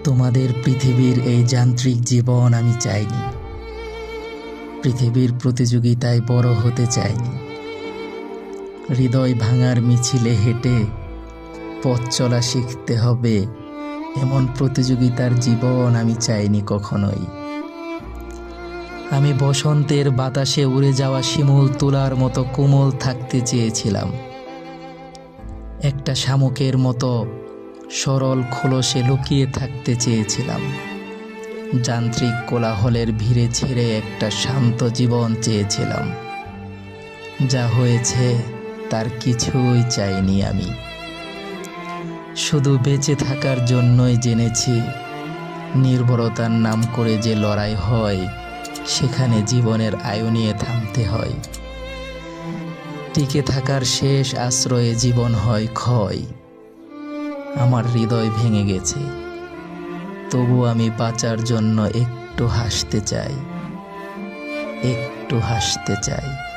তোমাদের পৃথিবীর এই যান্ত্রিক জীবন আমি চাইনি। পৃথিবীর প্রতিযোগিতায় বড় হতে চাইনি। হৃদয় ভাঙার মিছিলে হেঁটে পথ চলা শিখতে হবে এমন প্রতিযোগিতার জীবন আমি চাইনি কখনোই। আমি বসন্তের বাতাসে উড়ে যাওয়া শিমুল তুলার মতো কোমল থাকতে চেয়েছিলাম। একটা শামুকের মতো সরল খোলসে লুকিয়ে থাকতে চেয়েছিলাম। যান্ত্রিক কোলাহলের ভিড়ে ছেড়ে একটা শান্ত জীবন চেয়েছিলাম। যা হয়েছে তার কিছুই চাইনি আমি। শুধু বেঁচে থাকার জন্যই জেনেছি নির্ভরতার নাম করে যে লড়াই হয় সেখানে জীবনের আয়ু নিয়ে থামতে হয়। টিকে থাকার শেষ আশ্রয়ে জীবন হয় ক্ষয়। আমার হৃদয় ভেঙে গেছে, তবু আমি বাঁচার জন্য একটু হাসতে চাই, একটু হাসতে চাই।